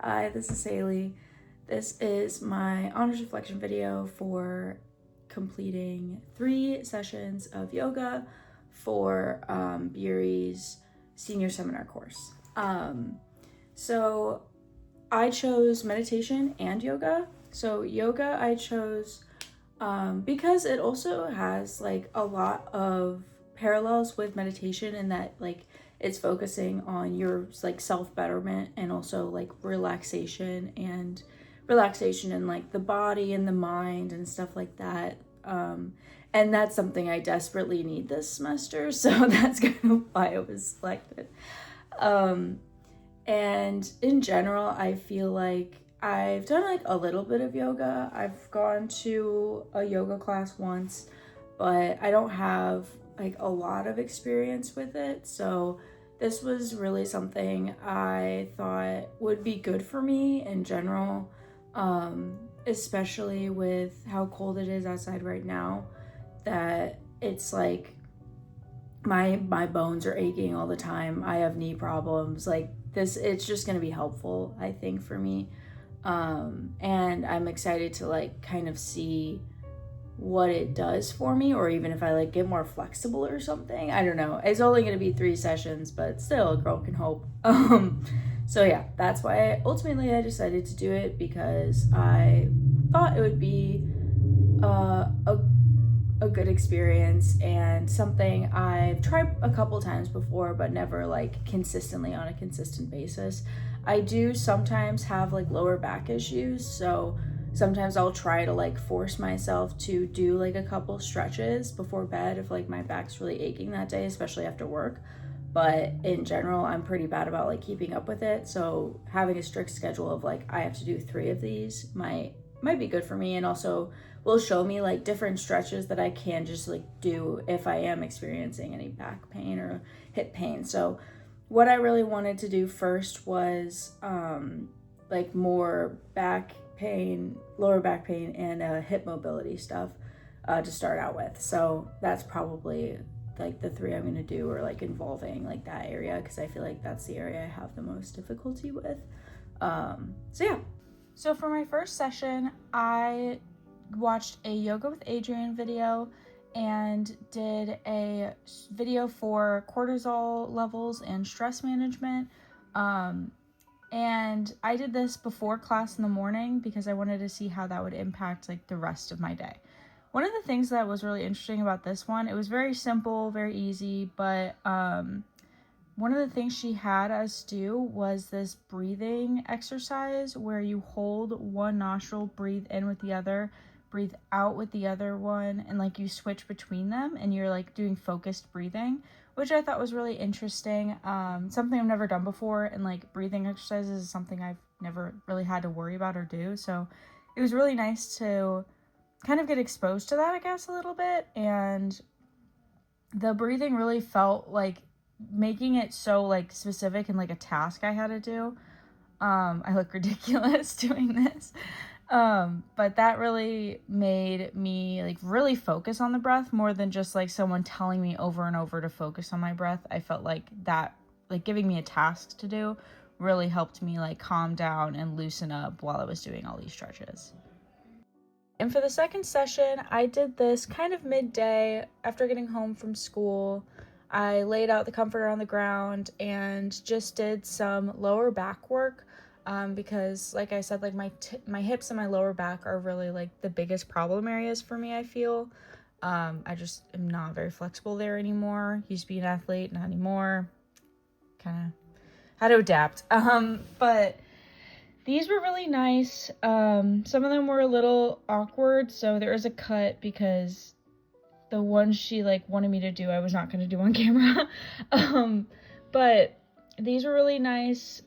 Hi, this is Haley. This is my honors reflection video for completing 3 sessions of yoga for Biri's senior seminar course. So I chose meditation and yoga. So yoga I chose because it also has like a lot of parallels with meditation in that like it's focusing on your like self-betterment and also like relaxation and in like the body and the mind and stuff like that. And that's something I desperately need this semester, so that's kind of why it was selected. And in general, I feel like I've done like a little bit of yoga. I've gone to a yoga class once, but I don't have like a lot of experience with it. So this was really something I thought would be good for me in general, especially with how cold it is outside right now, that it's like my bones are aching all the time. I have knee problems. Like this, it's just gonna be helpful, I think, for me. And I'm excited to like kind of see what it does for me, or even if I like get more flexible or something. I don't know. It's only gonna be 3 sessions, but still, a girl can hope. So yeah, that's why ultimately I decided to do it, because I thought it would be a good experience and something I've tried a couple times before, but never like consistently on a consistent basis. I do sometimes have like lower back issues, so sometimes I'll try to like force myself to do like a couple stretches before bed if like my back's really aching that day, especially after work. But in general, I'm pretty bad about like keeping up with it, so having a strict schedule of like I have to do 3 of these might be good for me, and also will show me like different stretches that I can just like do if I am experiencing any back pain or hip pain. So what I really wanted to do first was like more back pain, lower back pain, and hip mobility stuff to start out with. So that's probably like the 3 I'm gonna do, or like involving like that area, because I feel like that's the area I have the most difficulty with. So yeah. So for my first session, I watched a Yoga with Adriene video and did a video for cortisol levels and stress management. And I did this before class in the morning because I wanted to see how that would impact like the rest of my day. One of the things that was really interesting about this one, it was very simple, very easy, but one of the things she had us do was this breathing exercise where you hold one nostril, breathe in with the other, breathe out with the other one, and like you switch between them and you're like doing focused breathing, which I thought was really interesting. Something I've never done before, and like breathing exercises is something I've never really had to worry about or do. So it was really nice to kind of get exposed to that, I guess, a little bit. And the breathing really felt like making it so like specific and like a task I had to do. I look ridiculous doing this. But that really made me like really focus on the breath more than just like someone telling me over and over to focus on my breath. I felt like that, like giving me a task to do, really helped me like calm down and loosen up while I was doing all these stretches. And for the second session, I did this kind of midday after getting home from school. I laid out the comforter on the ground and just did some lower back work, because like I said, like my hips and my lower back are really like the biggest problem areas for me, I feel. I just am not very flexible there anymore. Used to be an athlete, not anymore. Kind of had to adapt. But these were really nice. Some of them were a little awkward, so there was a cut because the one she like wanted me to do, I was not going to do on camera. But these were really nice,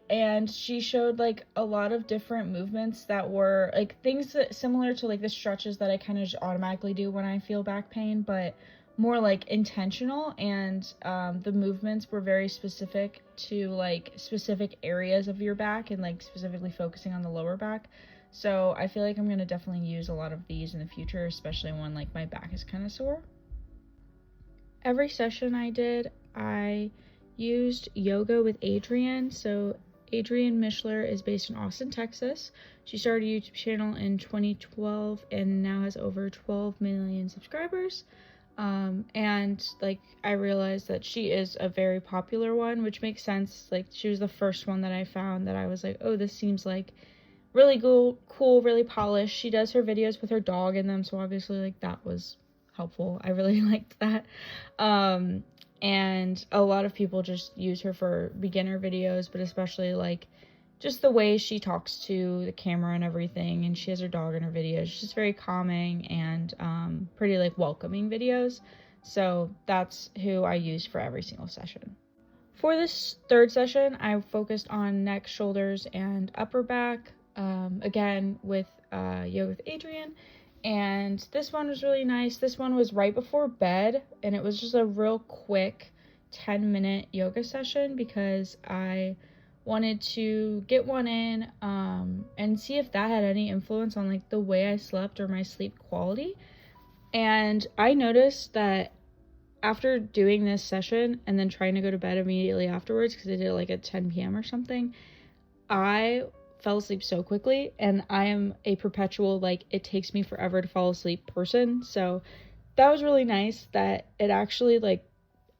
and she showed like a lot of different movements that were like things that similar to like the stretches that I kind of just automatically do when I feel back pain, but more like intentional. And the movements were very specific to like specific areas of your back, and like specifically focusing on the lower back. So I feel like I'm going to definitely use a lot of these in the future, especially when like my back is kind of sore. Every session I did, I used Yoga with Adriene. So Adrienne Mishler is based in Austin, Texas. She started a YouTube channel in 2012 and now has over 12 million subscribers. And like I realized that she is a very popular one, which makes sense. Like she was the first one that I found that I was like, oh, this seems like really cool, really polished. She does her videos with her dog in them, so obviously like that was helpful. I really liked that. And a lot of people just use her for beginner videos, but especially like just the way she talks to the camera and everything, and she has her dog in her videos. She's just very calming and pretty like welcoming videos. So that's who I use for every single session. For this third session, I focused on neck, shoulders, and upper back, again with Yoga with Adrienne. And this one was really nice. This one was right before bed, and it was just a real quick 10-minute yoga session because I wanted to get one in and see if that had any influence on like the way I slept or my sleep quality. And I noticed that after doing this session and then trying to go to bed immediately afterwards, because I did it like at 10 p.m. or something, I fell asleep so quickly, and I am a perpetual like it takes me forever to fall asleep person. So that was really nice that it actually like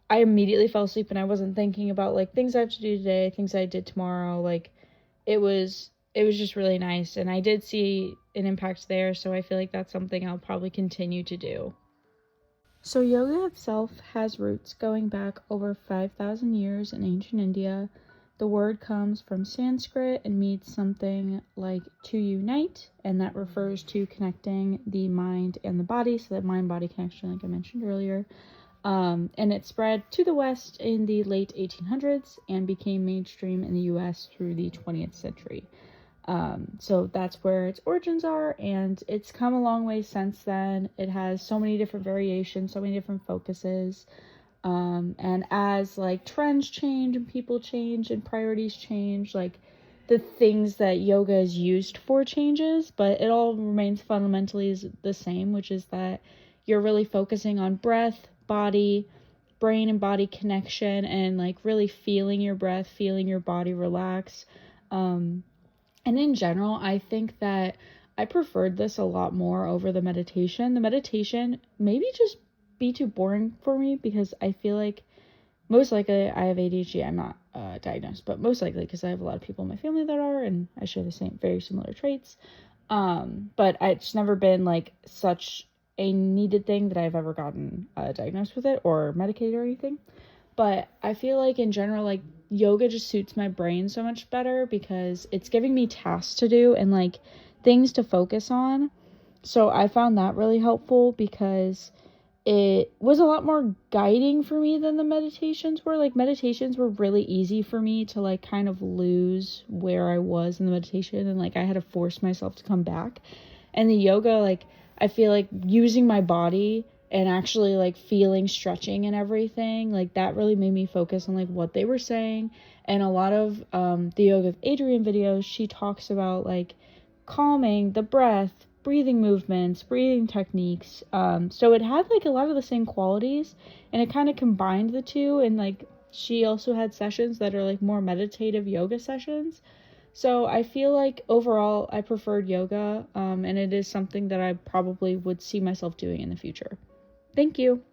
I immediately fell asleep and I wasn't thinking about like things I have to do today, things I did tomorrow. Like it was just really nice, and I did see an impact there, so I feel like that's something I'll probably continue to do. So yoga itself has roots going back over 5,000 years in ancient India. The word comes from Sanskrit and means something like to unite, and that refers to connecting the mind and the body, so that mind-body connection like I mentioned earlier. And it spread to the West in the late 1800s and became mainstream in the US through the 20th century. So that's where its origins are, and it's come a long way since then. It has so many different variations, so many different focuses. And as like trends change and people change and priorities change, like the things that yoga is used for changes, but it all remains fundamentally the same, which is that you're really focusing on breath, body, brain and body connection, and like really feeling your breath, feeling your body relax. And in general, I think that I preferred this a lot more over the meditation. The meditation maybe just be too boring for me because I feel like most likely I have ADHD. I'm not diagnosed, but most likely because I have a lot of people in my family that are, and I share the same, very similar traits. But it's never been like such a needed thing that I've ever gotten diagnosed with it or medicated or anything. But I feel like in general, like yoga just suits my brain so much better because it's giving me tasks to do and like things to focus on. So I found that really helpful because it was a lot more guiding for me than the meditations were. Like meditations were really easy for me to like kind of lose where I was in the meditation, and like I had to force myself to come back. And the yoga, like I feel like using my body and actually like feeling stretching and everything, like that really made me focus on like what they were saying. And a lot of the Yoga with Adrienne videos, she talks about like calming the breath, breathing movements, breathing techniques. So it had like a lot of the same qualities, and it kind of combined the two. And like she also had sessions that are like more meditative yoga sessions. So I feel like overall I preferred yoga, and it is something that I probably would see myself doing in the future. Thank you.